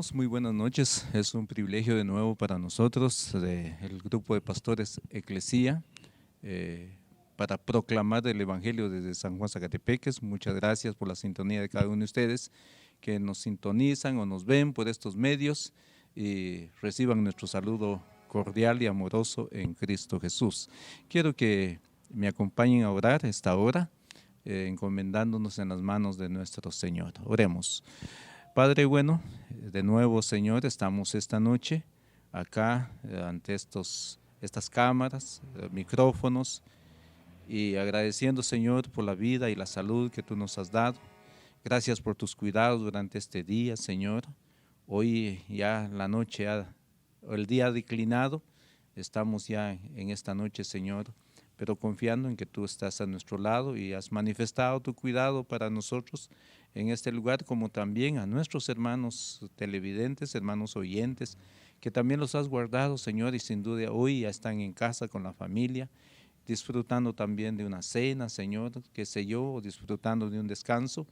hermanos, muy buenas noches. Es un privilegio de nuevo para nosotros, el grupo de pastores Eclesía, para proclamar el Evangelio desde San Juan Zacatepeques. Muchas gracias por la sintonía de cada uno de ustedes que nos sintonizan o nos ven por estos medios y reciban nuestro saludo cordial y amoroso en Cristo Jesús. Quiero que me acompañen a orar esta hora, encomendándonos en las manos de nuestro Señor. Oremos. Padre bueno, de nuevo Señor, estamos esta noche acá ante estas cámaras, micrófonos, y agradeciendo Señor por la vida y la salud que tú nos has dado. Gracias por tus cuidados durante este día, Señor. Hoy ya la noche, el día ha declinado, estamos ya en esta noche, Señor, pero confiando en que tú estás a nuestro lado y has manifestado tu cuidado para nosotros en este lugar, como también a nuestros hermanos televidentes, hermanos oyentes, que también los has guardado, Señor, y sin duda hoy ya están en casa con la familia, disfrutando también de una cena, Señor, qué sé yo, o disfrutando de un descanso.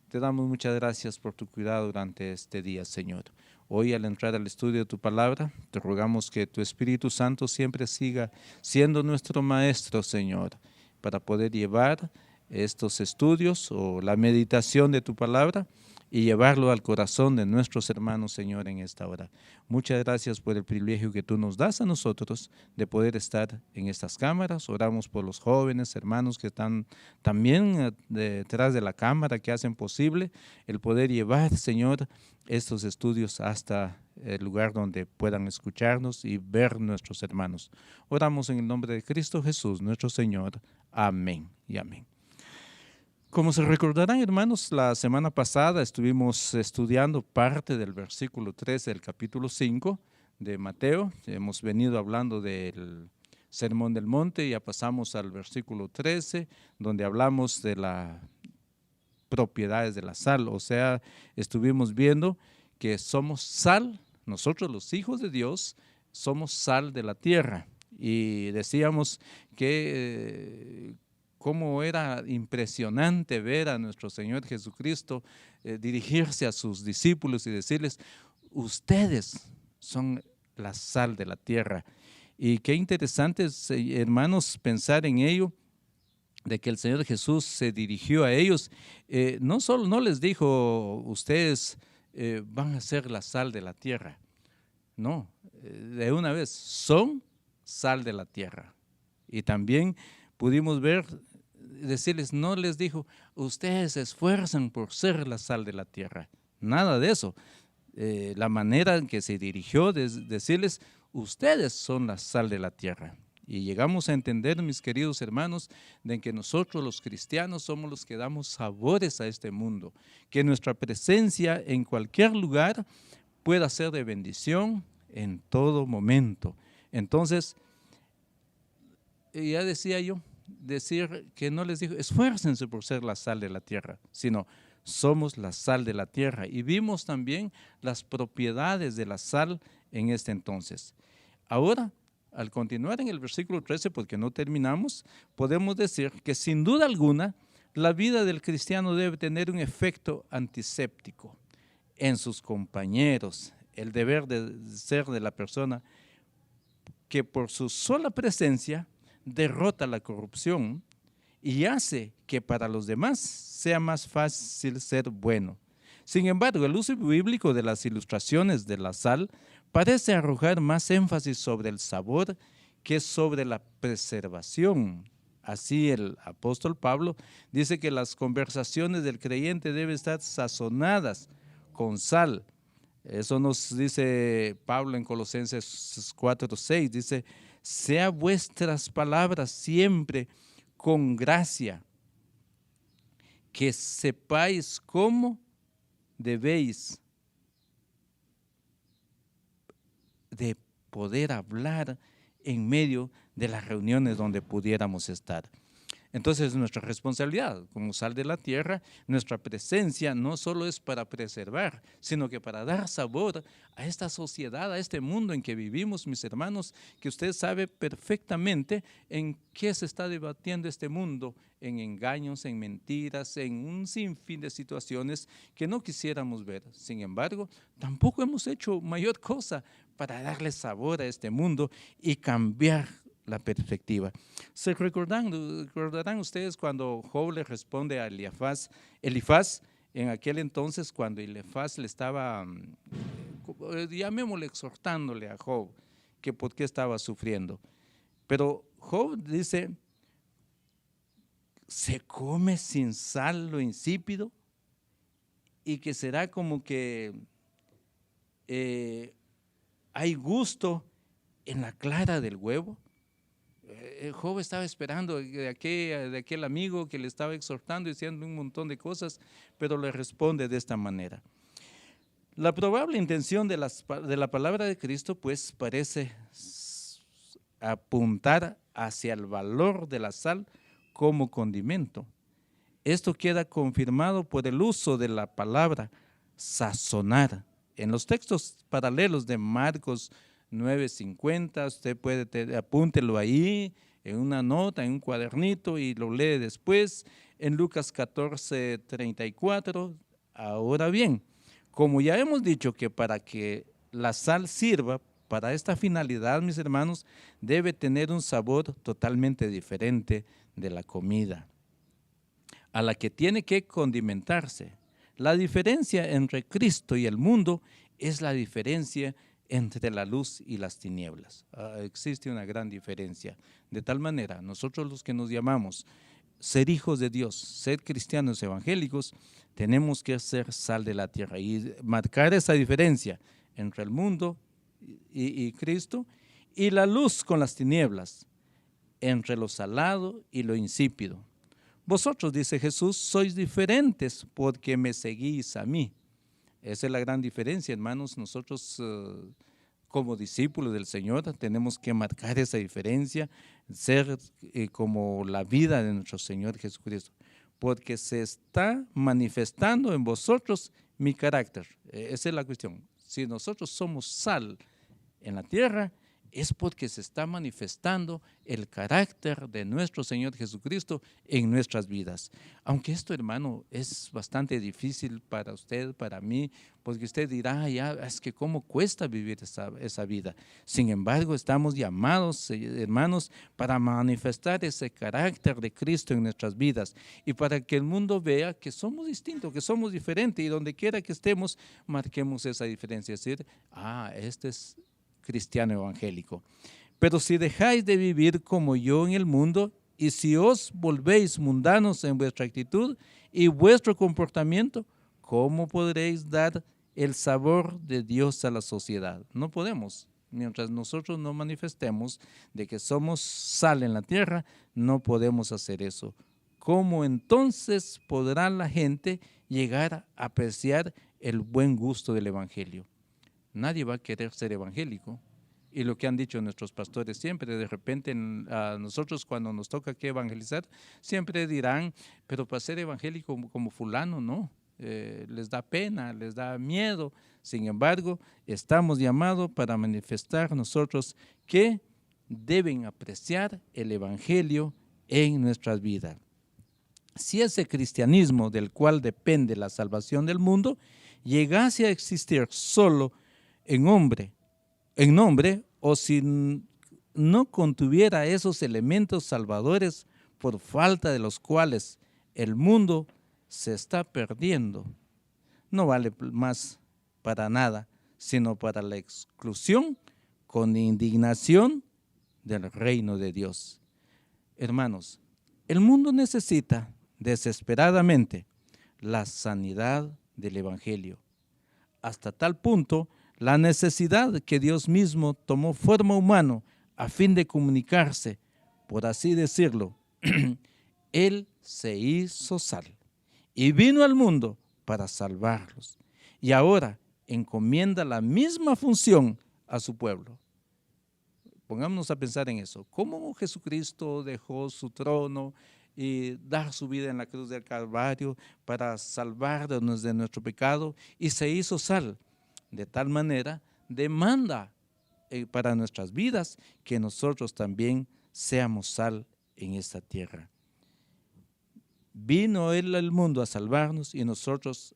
Te damos muchas gracias por tu cuidado durante este día, Señor. Hoy, al entrar al estudio de tu palabra, te rogamos que tu Espíritu Santo siempre siga siendo nuestro maestro, Señor, para poder llevar estos estudios o la meditación de tu palabra y llevarlo al corazón de nuestros hermanos, Señor, en esta hora. Muchas gracias por el privilegio que tú nos das a nosotros de poder estar en estas cámaras. Oramos por los jóvenes, hermanos que están también detrás de la cámara, que hacen posible el poder llevar, Señor, estos estudios hasta el lugar donde puedan escucharnos y ver nuestros hermanos. Oramos en el nombre de Cristo Jesús, nuestro Señor. Amén y amén. Como se recordarán, hermanos, la semana pasada estuvimos estudiando parte del versículo 13 del capítulo 5 de Mateo. Hemos venido hablando del Sermón del Monte, ya pasamos al versículo 13, donde hablamos de las propiedades de la sal. O sea, estuvimos viendo que somos sal, nosotros los hijos de Dios, somos sal de la tierra. Y decíamos que cómo era impresionante ver a nuestro Señor Jesucristo dirigirse a sus discípulos y decirles, ustedes son la sal de la tierra. Y qué interesante, hermanos, pensar en ello, de que el Señor Jesús se dirigió a ellos. No les dijo, ustedes van a ser la sal de la tierra. No, de una vez, son sal de la tierra. Y también pudimos ver, decirles, no les dijo, ustedes se esfuerzan por ser la sal de la tierra. Nada de eso. La manera en que se dirigió de decirles, ustedes son la sal de la tierra. Y llegamos a entender, mis queridos hermanos, de que nosotros los cristianos somos los que damos sabores a este mundo, que nuestra presencia en cualquier lugar pueda ser de bendición en todo momento. Entonces, ya decía yo, decir que no les dijo, esfuércense por ser la sal de la tierra, sino somos la sal de la tierra. Y vimos también las propiedades de la sal en este entonces. Ahora, al continuar en el versículo 13, porque no terminamos, podemos decir que sin duda alguna, la vida del cristiano debe tener un efecto antiséptico en sus compañeros, el deber de ser de la persona que por su sola presencia derrota la corrupción y hace que para los demás sea más fácil ser bueno. Sin embargo, el uso bíblico de las ilustraciones de la sal parece arrojar más énfasis sobre el sabor que sobre la preservación. Así el apóstol Pablo dice que las conversaciones del creyente deben estar sazonadas con sal. Eso nos dice Pablo en Colosenses 4:6, dice, sea vuestras palabras siempre con gracia, que sepáis cómo debéis de poder hablar en medio de las reuniones donde pudiéramos estar. Entonces nuestra responsabilidad como sal de la tierra, nuestra presencia no solo es para preservar, sino que para dar sabor a esta sociedad, a este mundo en que vivimos, mis hermanos, que usted sabe perfectamente en qué se está debatiendo este mundo, en engaños, en mentiras, en un sinfín de situaciones que no quisiéramos ver. Sin embargo, tampoco hemos hecho mayor cosa para darle sabor a este mundo y cambiar la perspectiva. ¿Se recordarán ustedes cuando Job le responde a Elifaz, en aquel entonces cuando Elifaz le estaba, llamémosle exhortándole a Job, que por qué estaba sufriendo? Pero Job dice, se come sin sal lo insípido, y que será como que hay gusto en la clara del huevo. Job estaba esperando de aquel amigo que le estaba exhortando y diciendo un montón de cosas, pero le responde de esta manera. La probable intención de la palabra de Cristo pues parece apuntar hacia el valor de la sal como condimento. Esto queda confirmado por el uso de la palabra sazonar. En los textos paralelos de Marcos 9:50, usted puede, apúntelo ahí en una nota, en un cuadernito y lo lee después. En Lucas 14:34, ahora bien, como ya hemos dicho que para que la sal sirva para esta finalidad, mis hermanos, debe tener un sabor totalmente diferente de la comida, a la que tiene que condimentarse. La diferencia entre Cristo y el mundo es la diferencia entre la luz y las tinieblas. Existe una gran diferencia. De tal manera, nosotros los que nos llamamos ser hijos de Dios, ser cristianos evangélicos, tenemos que ser sal de la tierra y marcar esa diferencia entre el mundo y Cristo, y la luz con las tinieblas, entre lo salado y lo insípido. Vosotros, dice Jesús, sois diferentes porque me seguís a mí. Esa es la gran diferencia, hermanos. Nosotros como discípulos del Señor tenemos que marcar esa diferencia, ser como la vida de nuestro Señor Jesucristo, porque se está manifestando en vosotros mi carácter. Esa es la cuestión. Si nosotros somos sal en la tierra, es porque se está manifestando el carácter de nuestro Señor Jesucristo en nuestras vidas. Aunque esto, hermano, es bastante difícil para usted, para mí, porque usted dirá, ya, es que cómo cuesta vivir esa vida. Sin embargo, estamos llamados, hermanos, para manifestar ese carácter de Cristo en nuestras vidas y para que el mundo vea que somos distintos, que somos diferentes, y donde quiera que estemos, marquemos esa diferencia. Es decir, este es cristiano evangélico. Pero si dejáis de vivir como yo en el mundo, y si os volvéis mundanos en vuestra actitud y vuestro comportamiento, ¿cómo podréis dar el sabor de Dios a la sociedad? No podemos. Mientras nosotros no manifestemos de que somos sal en la tierra, no podemos hacer eso. ¿Cómo entonces podrá la gente llegar a apreciar el buen gusto del evangelio? Nadie va a querer ser evangélico. Y lo que han dicho nuestros pastores siempre, de repente a nosotros cuando nos toca que evangelizar, siempre dirán, pero para ser evangélico como fulano, no. Les da pena, les da miedo. Sin embargo, estamos llamados para manifestar nosotros que deben apreciar el evangelio en nuestras vidas. Si ese cristianismo del cual depende la salvación del mundo llegase a existir solo en nombre, o si no contuviera esos elementos salvadores por falta de los cuales el mundo se está perdiendo, no vale más para nada, sino para la exclusión con indignación del reino de Dios. Hermanos, el mundo necesita desesperadamente la sanidad del evangelio, hasta tal punto la necesidad que Dios mismo tomó forma humana a fin de comunicarse, por así decirlo. Él se hizo sal y vino al mundo para salvarlos. Y ahora encomienda la misma función a su pueblo. Pongámonos a pensar en eso. ¿Cómo Jesucristo dejó su trono y dar su vida en la cruz del Calvario para salvarnos de nuestro pecado, y se hizo sal. De tal manera, demanda para nuestras vidas que nosotros también seamos sal en esta tierra. Vino Él al mundo a salvarnos y a nosotros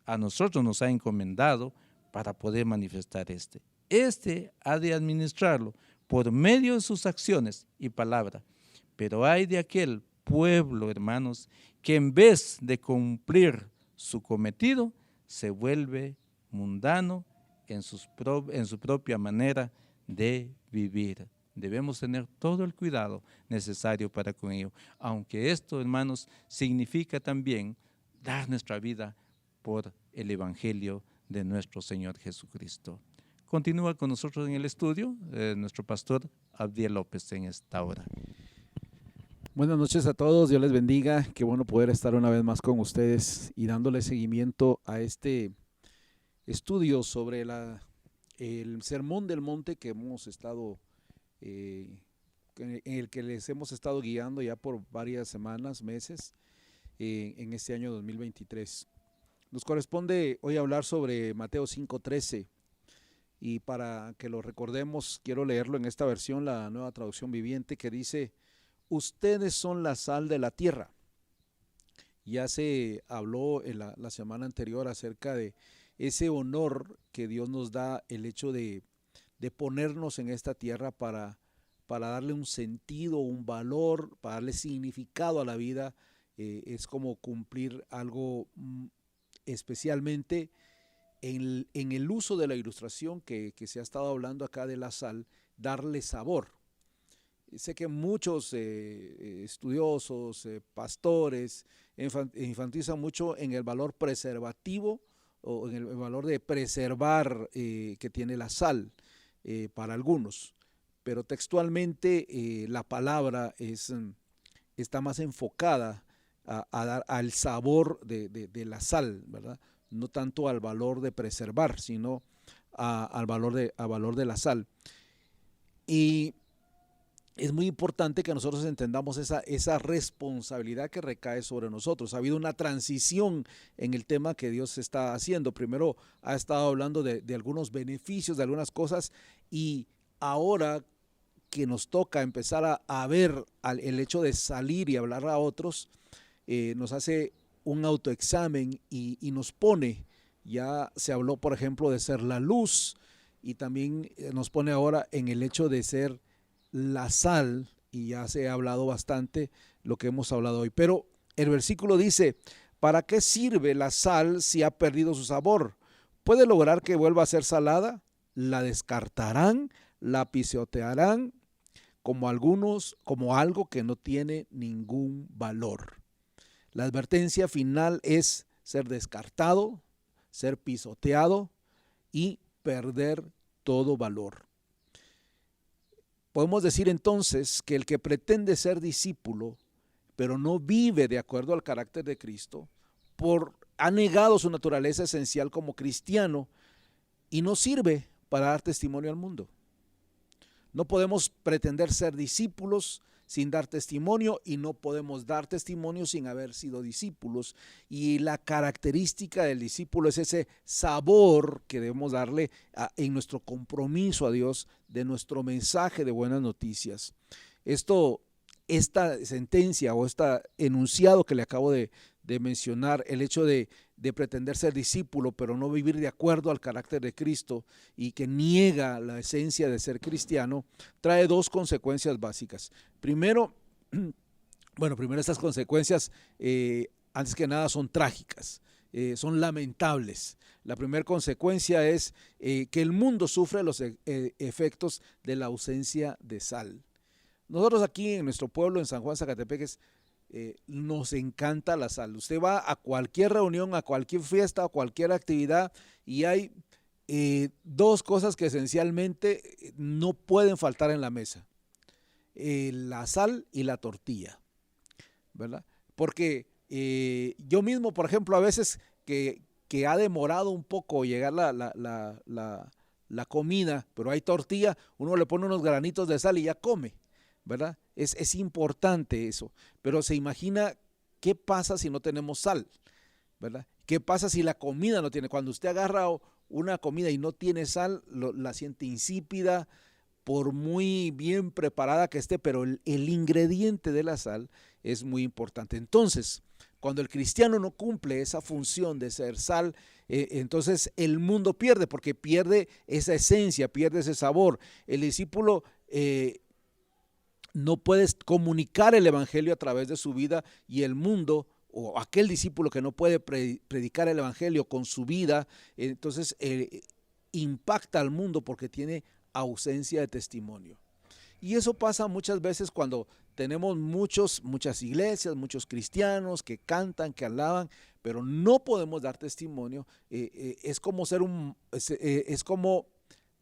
nos ha encomendado para poder manifestar este. Este ha de administrarlo por medio de sus acciones y palabra. Pero hay de aquel pueblo, hermanos, que en vez de cumplir su cometido, se vuelve mundano en su propia manera de vivir. Debemos tener todo el cuidado necesario para con ello, aunque esto, hermanos, significa también dar nuestra vida por el Evangelio de nuestro Señor Jesucristo. Continúa con nosotros en el estudio nuestro pastor Abdiel López en esta hora. Buenas noches a todos, Dios les bendiga. Qué bueno poder estar una vez más con ustedes y dándole seguimiento a este estudio sobre el Sermón del Monte que hemos estado, en el que les hemos estado guiando ya por varias semanas, meses, en este año 2023. Nos corresponde hoy hablar sobre Mateo 5:13, y para que lo recordemos quiero leerlo en esta versión, la Nueva Traducción Viviente, que dice: ustedes son la sal de la tierra. Ya se habló en la semana anterior acerca de ese honor que Dios nos da, el hecho de ponernos en esta tierra para darle un sentido, un valor, para darle significado a la vida. Es como cumplir algo, especialmente en el uso de la ilustración que se ha estado hablando acá de la sal, darle sabor. Sé que muchos estudiosos, pastores, enfatizan mucho en el valor preservativo o en el valor de preservar que tiene la sal para algunos, pero textualmente la palabra está más enfocada a dar al sabor de la sal, ¿verdad? No tanto al valor de preservar, sino al valor de la sal. Y es muy importante que nosotros entendamos esa responsabilidad que recae sobre nosotros. Ha habido una transición en el tema que Dios está haciendo. Primero ha estado hablando de algunos beneficios, de algunas cosas, y ahora que nos toca empezar a ver el hecho de salir y hablar a otros, nos hace un autoexamen y nos pone, ya se habló por ejemplo de ser la luz, y también nos pone ahora en el hecho de ser la sal, y ya se ha hablado bastante lo que hemos hablado hoy. Pero el versículo dice: ¿para qué sirve la sal si ha perdido su sabor? ¿Puede lograr que vuelva a ser salada? ¿La descartarán? ¿La pisotearán como algo que no tiene ningún valor? La advertencia final es ser descartado, ser pisoteado y perder todo valor. Podemos decir entonces que el que pretende ser discípulo, pero no vive de acuerdo al carácter de Cristo, ha negado su naturaleza esencial como cristiano y no sirve para dar testimonio al mundo. No podemos pretender ser discípulos sin dar testimonio, y no podemos dar testimonio sin haber sido discípulos. Y la característica del discípulo es ese sabor que debemos darle en nuestro compromiso a Dios de nuestro mensaje de buenas noticias. Esta sentencia o este enunciado que le acabo de mencionar, el hecho de pretender ser discípulo pero no vivir de acuerdo al carácter de Cristo y que niega la esencia de ser cristiano, trae dos consecuencias básicas. Primero estas consecuencias antes que nada son trágicas, son lamentables. La primera consecuencia es que el mundo sufre los efectos de la ausencia de sal. Nosotros aquí en nuestro pueblo, en San Juan Zacatepeques, nos encanta la sal. Usted va a cualquier reunión, a cualquier fiesta, a cualquier actividad, y hay dos cosas que esencialmente no pueden faltar en la mesa: la sal y la tortilla, ¿verdad? Porque yo mismo, por ejemplo, a veces que ha demorado un poco llegar la comida, pero hay tortilla, uno le pone unos granitos de sal y ya come, ¿verdad? Es importante eso, pero se imagina ¿qué pasa si no tenemos sal? ¿Verdad? ¿Qué pasa si la comida no tiene? Cuando usted agarra una comida y no tiene sal, la siente insípida, por muy bien preparada que esté, pero el ingrediente de la sal es muy importante. Entonces, cuando el cristiano no cumple esa función de ser sal, entonces el mundo pierde, porque pierde esa esencia, pierde ese sabor. El discípulo no puede comunicar el evangelio a través de su vida, y el mundo, o aquel discípulo que no puede predicar el evangelio con su vida, entonces impacta al mundo porque tiene ausencia de testimonio. Y eso pasa muchas veces cuando tenemos muchas iglesias, muchos cristianos que cantan, que alaban, pero no podemos dar testimonio. Es como es como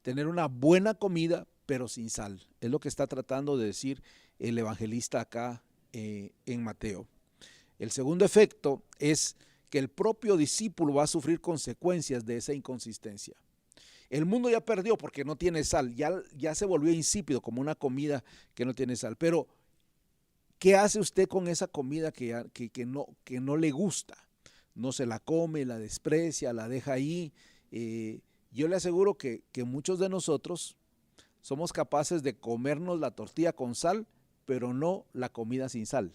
tener una buena comida, pero sin sal. Es lo que está tratando de decir el evangelista acá en Mateo. El segundo efecto es que el propio discípulo va a sufrir consecuencias de esa inconsistencia. El mundo ya perdió porque no tiene sal, ya se volvió insípido como una comida que no tiene sal. Pero, ¿qué hace usted con esa comida que no le gusta? No se la come, la desprecia, la deja ahí. Yo le aseguro que muchos de nosotros somos capaces de comernos la tortilla con sal, pero no la comida sin sal.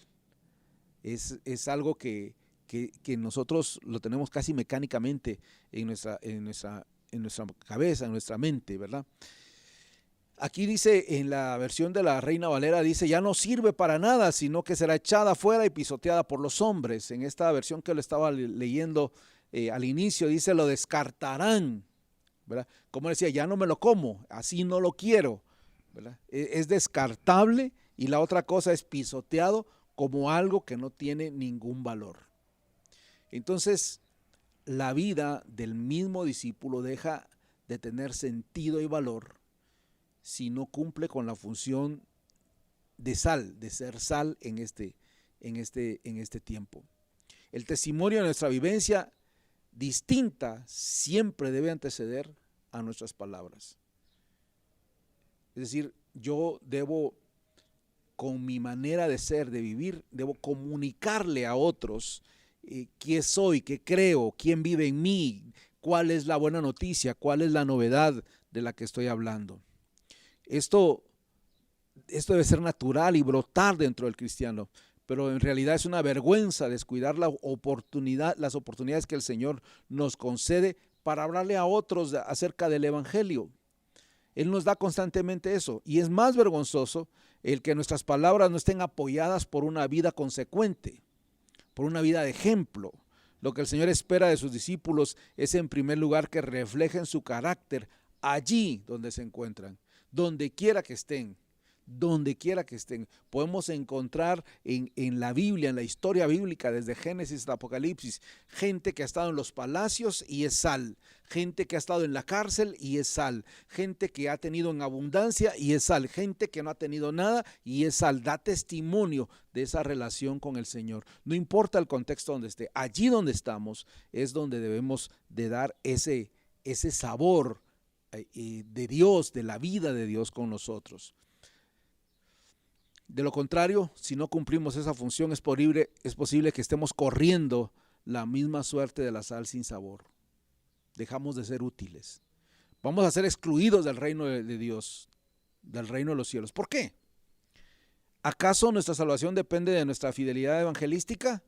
Es algo que nosotros lo tenemos casi mecánicamente en nuestra cabeza, en nuestra mente, ¿verdad? Aquí dice, en la versión de la Reina Valera, dice, ya no sirve para nada, sino que será echada afuera y pisoteada por los hombres. En esta versión que lo estaba leyendo al inicio, dice, lo descartarán, ¿verdad? Como decía, ya no me lo como, así no lo quiero, ¿verdad? Es descartable, y la otra cosa es pisoteado como algo que no tiene ningún valor. Entonces, la vida del mismo discípulo deja de tener sentido y valor si no cumple con la función de sal, de ser sal en este tiempo. El testimonio de nuestra vivencia distinta siempre debe anteceder a nuestras palabras. Es decir, yo debo, con mi manera de ser, de vivir, debo comunicarle a otros quién soy, qué creo, quién vive en mí, cuál es la buena noticia, cuál es la novedad de la que estoy hablando. Esto debe ser natural y brotar dentro del cristiano, pero en realidad es una vergüenza descuidar las oportunidades que el Señor nos concede para hablarle a otros acerca del evangelio. Él nos da constantemente eso, y es más vergonzoso el que nuestras palabras no estén apoyadas por una vida consecuente, por una vida de ejemplo. Lo que el Señor espera de sus discípulos es, en primer lugar, que reflejen su carácter allí donde se encuentran, donde quiera que estén. Donde quiera que estén. Podemos encontrar en la Biblia, en la historia bíblica, desde Génesis hasta Apocalipsis, gente que ha estado en los palacios y es sal, gente que ha estado en la cárcel y es sal, gente que ha tenido en abundancia y es sal, gente que no ha tenido nada y es sal. Da testimonio de esa relación con el Señor. No importa el contexto donde esté, allí donde estamos es donde debemos de dar ese sabor de Dios, de la vida de Dios con nosotros. De lo contrario, si no cumplimos esa función, es posible que estemos corriendo la misma suerte de la sal sin sabor. Dejamos de ser útiles. Vamos a ser excluidos del reino de Dios, del reino de los cielos. ¿Por qué? ¿Acaso nuestra salvación depende de nuestra fidelidad evangelística?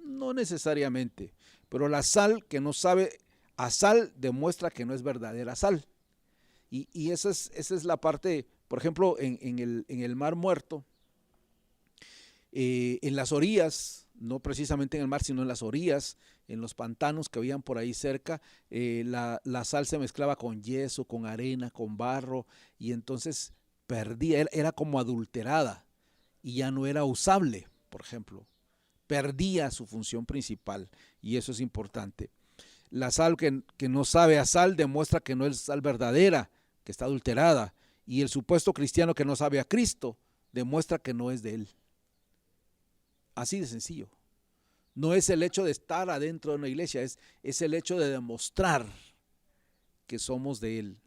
No necesariamente, pero la sal que no sabe a sal demuestra que no es verdadera sal. Y esa es la parte. Por ejemplo, en el Mar Muerto, en las orillas, no precisamente en el mar, sino en las orillas, en los pantanos que habían por ahí cerca, la sal se mezclaba con yeso, con arena, con barro, y entonces era como adulterada y ya no era usable, por ejemplo. Perdía su función principal, y eso es importante. La sal que no sabe a sal demuestra que no es sal verdadera, que está adulterada. Y el supuesto cristiano que no sabe a Cristo demuestra que no es de Él. Así de sencillo. No es el hecho de estar adentro de una iglesia, es el hecho de demostrar que somos de Él.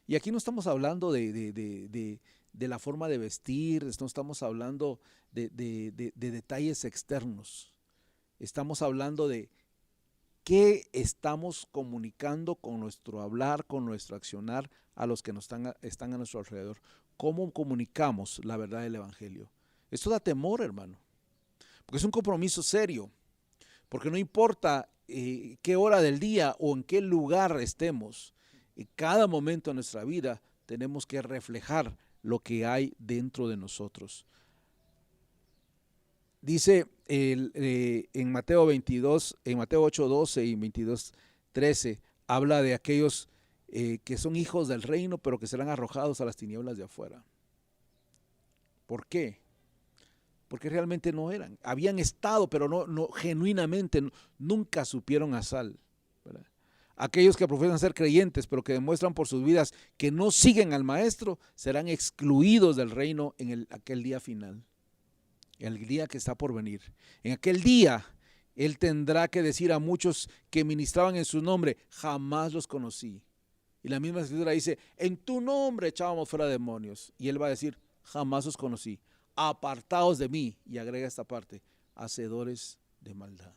Y aquí no estamos hablando de de la forma de vestir, no estamos hablando de detalles externos. Estamos hablando de qué estamos comunicando con nuestro hablar, con nuestro accionar a los que están a nuestro alrededor. ¿Cómo comunicamos la verdad del Evangelio? Esto da temor, hermano, porque es un compromiso serio, porque no importa qué hora del día o en qué lugar estemos, en cada momento de nuestra vida tenemos que reflejar lo que hay dentro de nosotros. Dice en Mateo 22, en Mateo 8:12 y 22:13, habla de aquellos que son hijos del reino, pero que serán arrojados a las tinieblas de afuera. ¿Por qué? Porque realmente no eran. Habían estado, pero no genuinamente, nunca supieron a sal, ¿verdad? Aquellos que profesan ser creyentes, pero que demuestran por sus vidas que no siguen al Maestro, serán excluidos del reino en aquel día final. El día que está por venir. En aquel día, Él tendrá que decir a muchos que ministraban en su nombre, jamás los conocí. Y la misma escritura dice, en tu nombre echábamos fuera demonios. Y Él va a decir, jamás os conocí. Apartaos de mí. Y agrega esta parte, hacedores de maldad.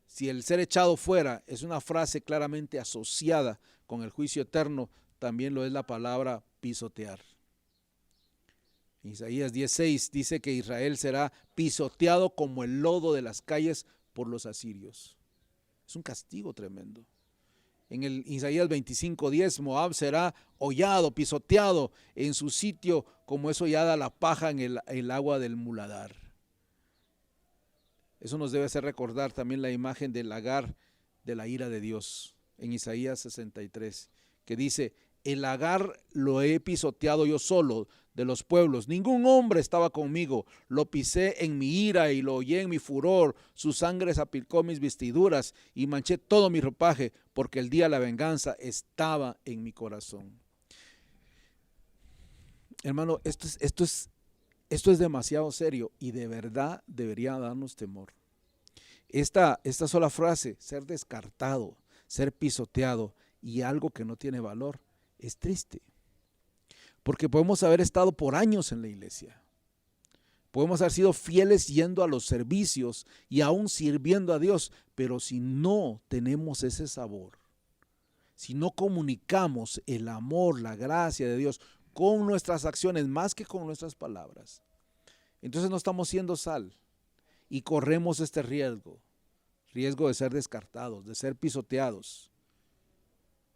Si el ser echado fuera es una frase claramente asociada con el juicio eterno, también lo es la palabra pisotear. Isaías 10:6 dice que Israel será pisoteado como el lodo de las calles por los asirios. Es un castigo tremendo. En el Isaías 25:10, Moab será hollado, pisoteado en su sitio como es hollada la paja en el agua del muladar. Eso nos debe hacer recordar también la imagen del lagar de la ira de Dios en Isaías 63, que dice, el lagar lo he pisoteado yo solo de los pueblos, ningún hombre estaba conmigo, lo pisé en mi ira y lo hollé en mi furor, su sangre salpicó mis vestiduras y manché todo mi ropaje, porque el día de la venganza estaba en mi corazón. Hermano, esto es demasiado serio y de verdad debería darnos temor. Esta sola frase, ser descartado, ser pisoteado y algo que no tiene valor, es triste. Porque podemos haber estado por años en la iglesia. Podemos haber sido fieles yendo a los servicios y aún sirviendo a Dios, pero si no tenemos ese sabor, si no comunicamos el amor, la gracia de Dios con nuestras acciones más que con nuestras palabras, entonces no estamos siendo sal y corremos este riesgo de ser descartados, de ser pisoteados.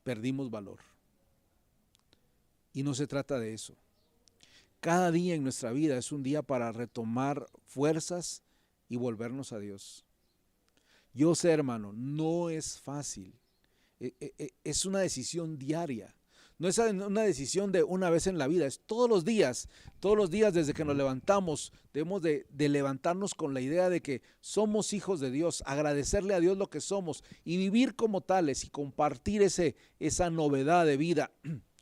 Perdimos valor. Y no se trata de eso. Cada día en nuestra vida es un día para retomar fuerzas y volvernos a Dios. Yo sé, hermano, no es fácil. Es una decisión diaria. No es una decisión de una vez en la vida, es todos los días desde que nos levantamos, debemos de levantarnos con la idea de que somos hijos de Dios, agradecerle a Dios lo que somos y vivir como tales y compartir esa novedad de vida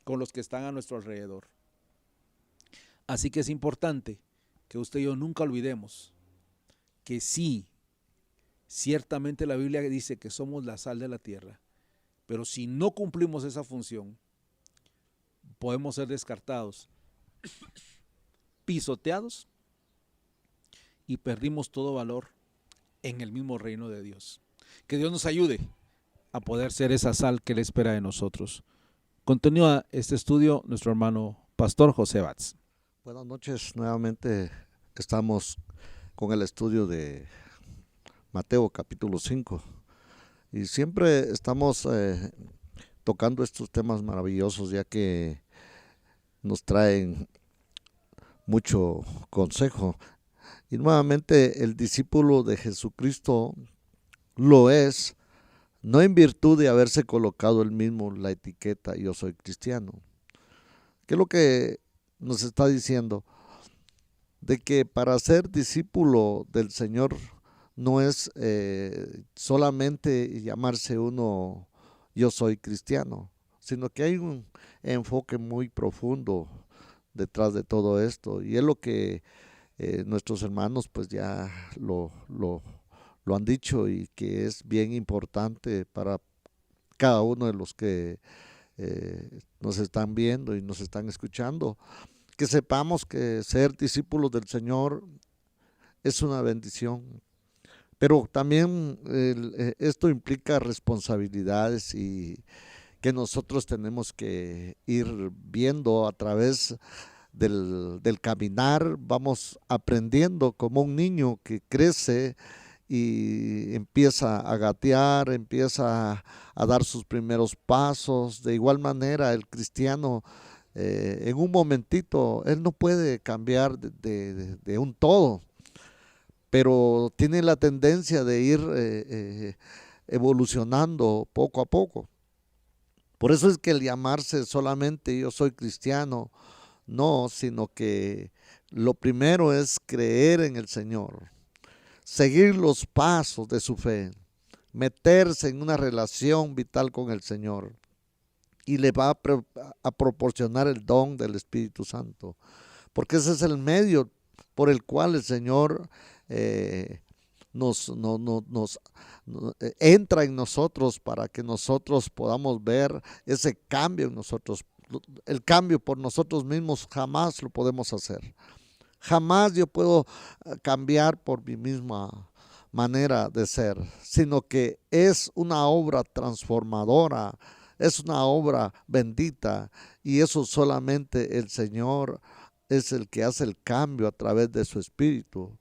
con los que están a nuestro alrededor. Así que es importante que usted y yo nunca olvidemos que sí, ciertamente la Biblia dice que somos la sal de la tierra, pero si no cumplimos esa función, podemos ser descartados, pisoteados y perdimos todo valor en el mismo reino de Dios. Que Dios nos ayude a poder ser esa sal que Él espera de nosotros. Continúa este estudio nuestro hermano Pastor José Batz. Buenas noches, nuevamente estamos con el estudio de Mateo capítulo 5 y siempre estamos tocando estos temas maravillosos ya que nos traen mucho consejo y nuevamente el discípulo de Jesucristo lo es no en virtud de haberse colocado él mismo la etiqueta yo soy cristiano. ¿Qué es lo que nos está diciendo? De que para ser discípulo del Señor no es solamente llamarse uno yo soy cristiano, sino que hay un enfoque muy profundo detrás de todo esto y es lo que nuestros hermanos pues ya lo han dicho y que es bien importante para cada uno de los que nos están viendo y nos están escuchando, que sepamos que ser discípulos del Señor es una bendición. Pero también esto implica responsabilidades y que nosotros tenemos que ir viendo a través del caminar. Vamos aprendiendo como un niño que crece y empieza a gatear, empieza a dar sus primeros pasos. De igual manera, el cristiano en un momentito, él no puede cambiar de un todo, pero tiene la tendencia de ir evolucionando poco a poco. Por eso es que el llamarse solamente yo soy cristiano, no, sino que lo primero es creer en el Señor, seguir los pasos de su fe, meterse en una relación vital con el Señor, y le va a proporcionar el don del Espíritu Santo, porque ese es el medio por el cual el Señor nos entra en nosotros para que nosotros podamos ver ese cambio en nosotros. El cambio por nosotros mismos jamás lo podemos hacer. Jamás yo puedo cambiar por mi misma manera de ser, sino que es una obra transformadora, es una obra bendita, y eso solamente el Señor es el que hace el cambio a través de su Espíritu.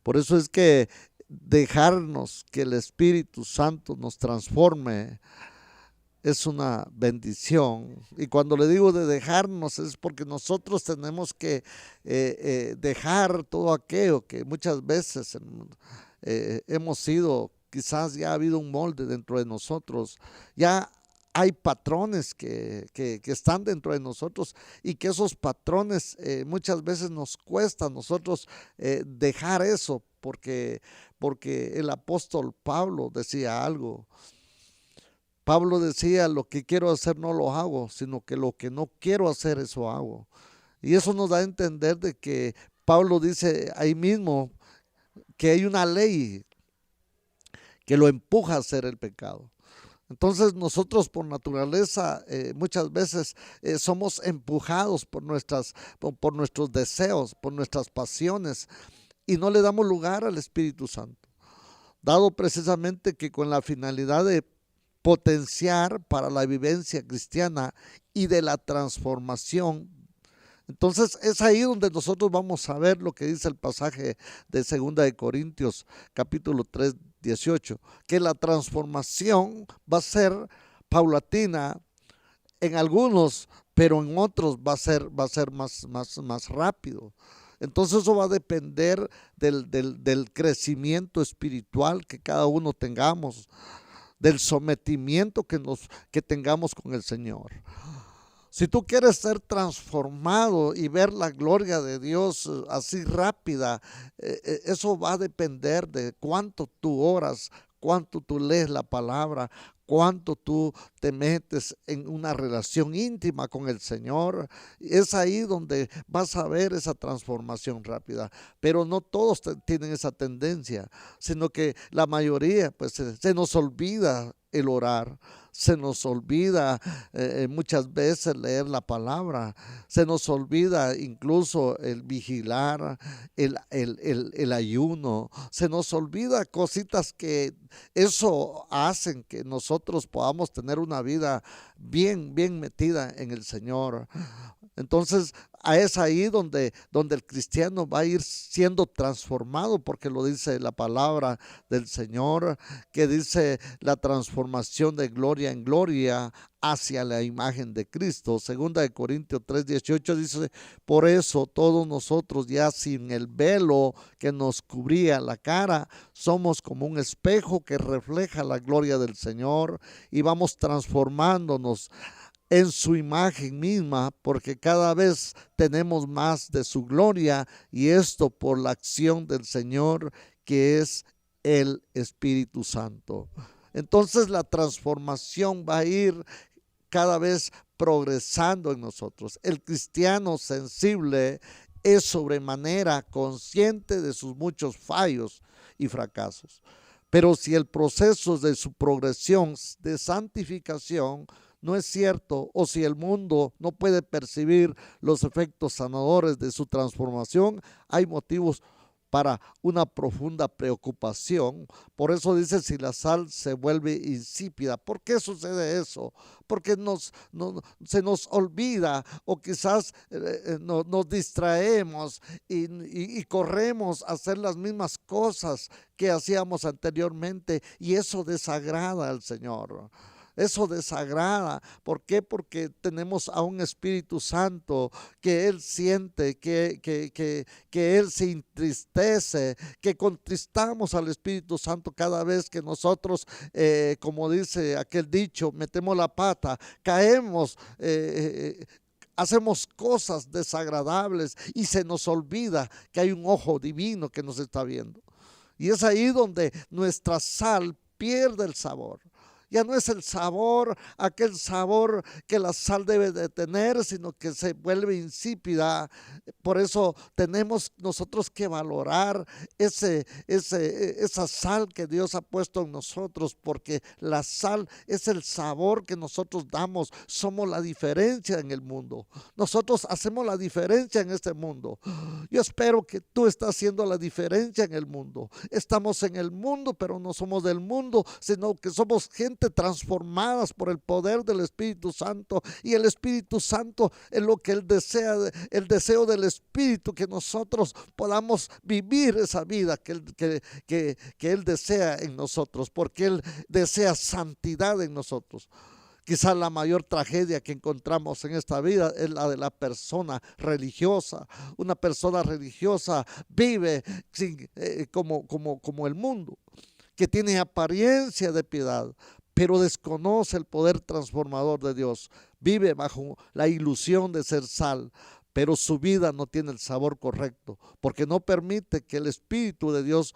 Por eso es que dejarnos que el Espíritu Santo nos transforme es una bendición. Y cuando le digo de dejarnos es porque nosotros tenemos que dejar todo aquello que muchas veces hemos sido, quizás ya ha habido un molde dentro de nosotros, ya hay patrones que están dentro de nosotros, y que esos patrones muchas veces nos cuesta a nosotros dejar eso, porque el apóstol Pablo decía algo. Pablo decía: lo que quiero hacer no lo hago, sino que lo que no quiero hacer, eso hago. Y eso nos da a entender de que Pablo dice ahí mismo que hay una ley que lo empuja a hacer el pecado. Entonces nosotros por naturaleza muchas veces somos empujados por nuestros deseos, por nuestras pasiones, y no le damos lugar al Espíritu Santo, dado precisamente que con la finalidad de potenciar para la vivencia cristiana y de la transformación. Entonces es ahí donde nosotros vamos a ver lo que dice el pasaje de 2 de Corintios capítulo 3, 18, que la transformación va a ser paulatina en algunos, pero en otros va a ser más rápido. Entonces eso va a depender del crecimiento espiritual que cada uno tengamos, del sometimiento que tengamos con el Señor. Si tú quieres ser transformado y ver la gloria de Dios así rápida, eso va a depender de cuánto tú oras, cuánto tú lees la palabra, cuánto tú te metes en una relación íntima con el Señor. Es ahí donde vas a ver esa transformación rápida. Pero no todos tienen esa tendencia, sino que la mayoría pues se nos olvida el orar, se nos olvida muchas veces leer la palabra, se nos olvida incluso el vigilar, el ayuno, se nos olvida cositas que eso hacen que nosotros podamos tener una vida bien metida en el Señor. Entonces es ahí donde el cristiano va a ir siendo transformado, porque lo dice la palabra del Señor, que dice la transformación de gloria en gloria hacia la imagen de Cristo. 2 de Corintios 3, 18 dice: por eso todos nosotros, ya sin el velo que nos cubría la cara, somos como un espejo que refleja la gloria del Señor, y vamos transformándonos en su imagen misma, porque cada vez tenemos más de su gloria, y esto por la acción del Señor, que es el Espíritu Santo. Entonces la transformación va a ir cada vez progresando en nosotros. El cristiano sensible es sobremanera consciente de sus muchos fallos y fracasos, pero si el proceso de su progresión de santificación no es cierto, o si el mundo no puede percibir los efectos sanadores de su transformación, hay motivos para una profunda preocupación. Por eso dice, si la sal se vuelve insípida. ¿Por qué sucede eso? Porque se nos olvida, o quizás nos distraemos y corremos a hacer las mismas cosas que hacíamos anteriormente, y eso desagrada al Señor. Eso desagrada. ¿Por qué? Porque tenemos a un Espíritu Santo que Él siente, que Él se entristece, que contristamos al Espíritu Santo cada vez que nosotros, como dice aquel dicho, metemos la pata, caemos, hacemos cosas desagradables y se nos olvida que hay un ojo divino que nos está viendo. Y es ahí donde nuestra sal pierde el sabor. Ya no es el sabor, aquel sabor que la sal debe de tener, sino que se vuelve insípida. Por eso tenemos nosotros que valorar esa sal que Dios ha puesto en nosotros, porque la sal es el sabor que nosotros damos. Somos la diferencia en el mundo. Nosotros hacemos la diferencia en este mundo. Yo espero que tú estás haciendo la diferencia en el mundo. Estamos en el mundo, pero no somos del mundo, sino que somos gente transformadas por el poder del Espíritu Santo, y el Espíritu Santo es lo que Él desea, el deseo del Espíritu, que nosotros podamos vivir esa vida que Él desea en nosotros, porque Él desea santidad en nosotros. Quizás la mayor tragedia que encontramos en esta vida es la de la persona religiosa. Una persona religiosa vive como el mundo, que tiene apariencia de piedad, pero desconoce el poder transformador de Dios. Vive bajo la ilusión de ser sal, pero su vida no tiene el sabor correcto, porque no permite que el Espíritu de Dios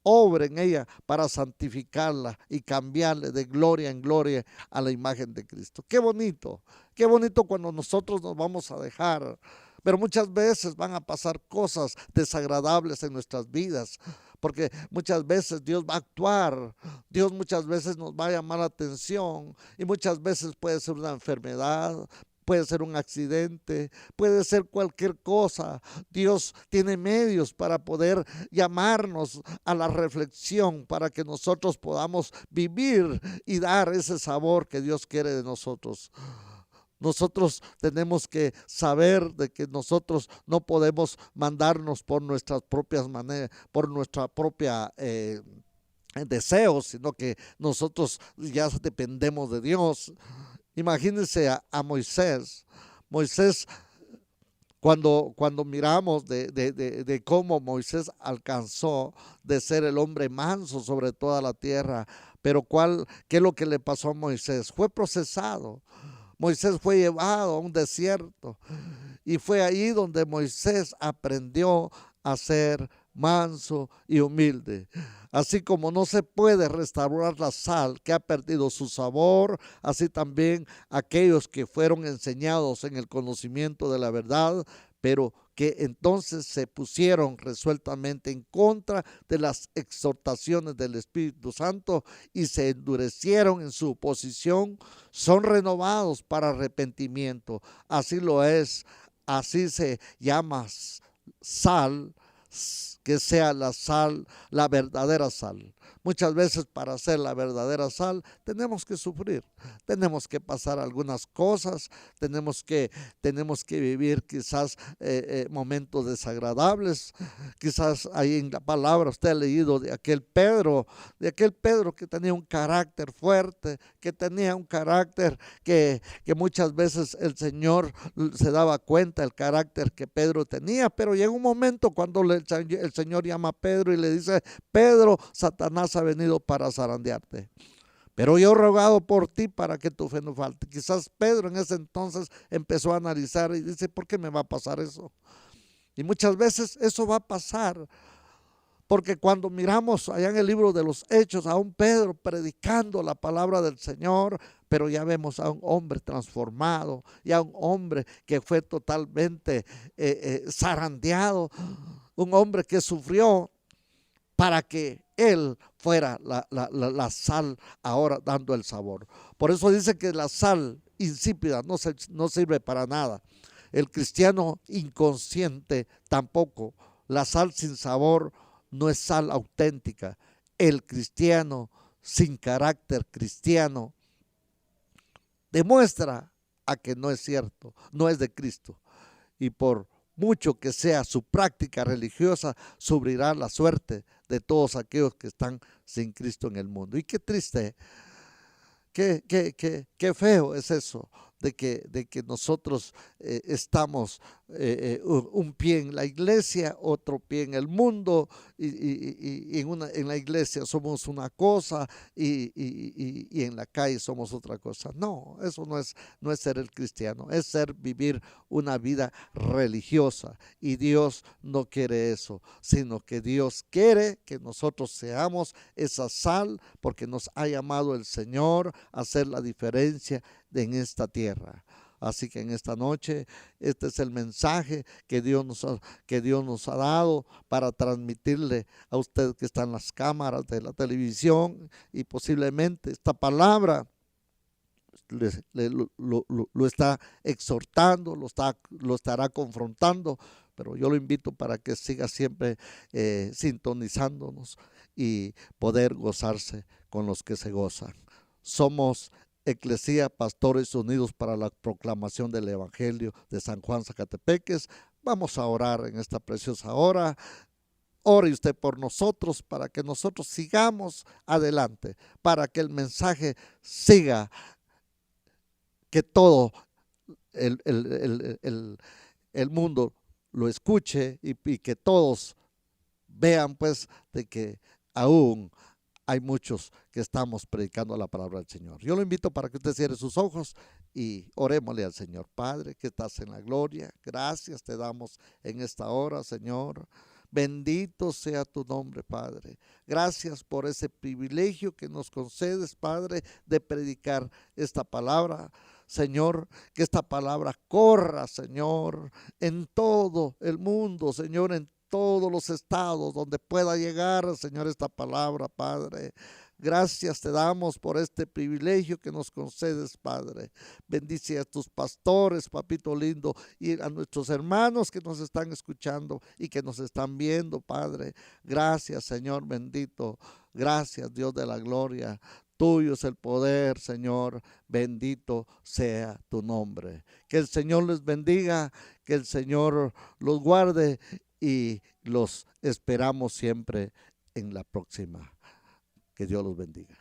obre en ella para santificarla y cambiarle de gloria en gloria a la imagen de Cristo. Qué bonito cuando nosotros nos vamos a dejar. Pero muchas veces van a pasar cosas desagradables en nuestras vidas, porque muchas veces Dios va a actuar, Dios muchas veces nos va a llamar la atención, y muchas veces puede ser una enfermedad, puede ser un accidente, puede ser cualquier cosa. Dios tiene medios para poder llamarnos a la reflexión, para que nosotros podamos vivir y dar ese sabor que Dios quiere de nosotros. Nosotros tenemos que saber de que nosotros no podemos mandarnos por nuestras propias maneras, por nuestra propia deseos, sino que nosotros ya dependemos de Dios. Imagínense a Moisés. Moisés, cuando miramos de cómo Moisés alcanzó de ser el hombre manso sobre toda la tierra, pero ¿qué es lo que le pasó a Moisés? Fue procesado. Moisés fue llevado a un desierto, y fue ahí donde Moisés aprendió a ser manso y humilde. Así como no se puede restaurar la sal que ha perdido su sabor, así también aquellos que fueron enseñados en el conocimiento de la verdad, pero que entonces se pusieron resueltamente en contra de las exhortaciones del Espíritu Santo y se endurecieron en su oposición, son renovados para arrepentimiento. Así lo es, así se llama sal, que sea la sal, la verdadera sal. Muchas veces para hacer la verdadera sal tenemos que sufrir, tenemos que pasar algunas cosas, tenemos que vivir quizás momentos desagradables. Quizás ahí en la palabra usted ha leído de aquel Pedro que tenía un carácter fuerte, que tenía un carácter que muchas veces el Señor se daba cuenta del carácter que Pedro tenía, pero llega un momento cuando el Señor llama a Pedro y le dice: Pedro, Satanás ha venido para zarandearte, pero yo he rogado por ti para que tu fe no falte. Quizás Pedro en ese entonces empezó a analizar y dice: ¿por qué me va a pasar eso? Y muchas veces eso va a pasar, porque cuando miramos allá en el libro de los Hechos a un Pedro predicando la palabra del Señor, pero ya vemos a un hombre transformado, ya a un hombre que fue totalmente zarandeado, un hombre que sufrió para que Él fuera la sal ahora dando el sabor. Por eso dice que la sal insípida no sirve para nada. El cristiano inconsciente tampoco. La sal sin sabor no es sal auténtica. El cristiano sin carácter cristiano demuestra a que no es cierto, no es de Cristo. Y por mucho que sea su práctica religiosa, sufrirá la suerte de todos aquellos que están sin Cristo en el mundo. Y qué triste, qué feo es eso, de que nosotros estamos un pie en la iglesia, otro pie en el mundo, y en la iglesia somos una cosa y en la calle somos otra cosa. No, eso no es ser el cristiano, es vivir una vida religiosa, y Dios no quiere eso, sino que Dios quiere que nosotros seamos esa sal, porque nos ha llamado el Señor a hacer la diferencia en esta tierra. Así que en esta noche, este es el mensaje que Dios nos ha dado para transmitirle a usted que está en las cámaras de la televisión, y posiblemente esta palabra lo está exhortando, lo estará confrontando, pero yo lo invito para que siga siempre sintonizándonos y poder gozarse con los que se gozan. Somos Eclesía, Pastores Unidos para la Proclamación del Evangelio de San Juan Zacatepeques. Vamos a orar en esta preciosa hora. Ore usted por nosotros para que nosotros sigamos adelante, para que el mensaje siga, que todo el mundo lo escuche, y que todos vean pues de que aún hay muchos que estamos predicando la palabra del Señor. Yo lo invito para que usted cierre sus ojos y orémosle al Señor. Padre, que estás en la gloria, gracias te damos en esta hora, Señor. Bendito sea tu nombre, Padre. Gracias por ese privilegio que nos concedes, Padre, de predicar esta palabra. Señor, que esta palabra corra, Señor, en todo el mundo, Señor, en todos los estados donde pueda llegar, Señor, esta palabra, Padre. Gracias te damos por este privilegio que nos concedes, Padre. Bendice a tus pastores, papito lindo, y a nuestros hermanos que nos están escuchando y que nos están viendo, Padre. Gracias, Señor bendito. Gracias, Dios de la gloria. Tuyo es el poder, Señor. Bendito sea tu nombre. Que el Señor les bendiga, que el Señor los guarde, y los esperamos siempre en la próxima. Que Dios los bendiga.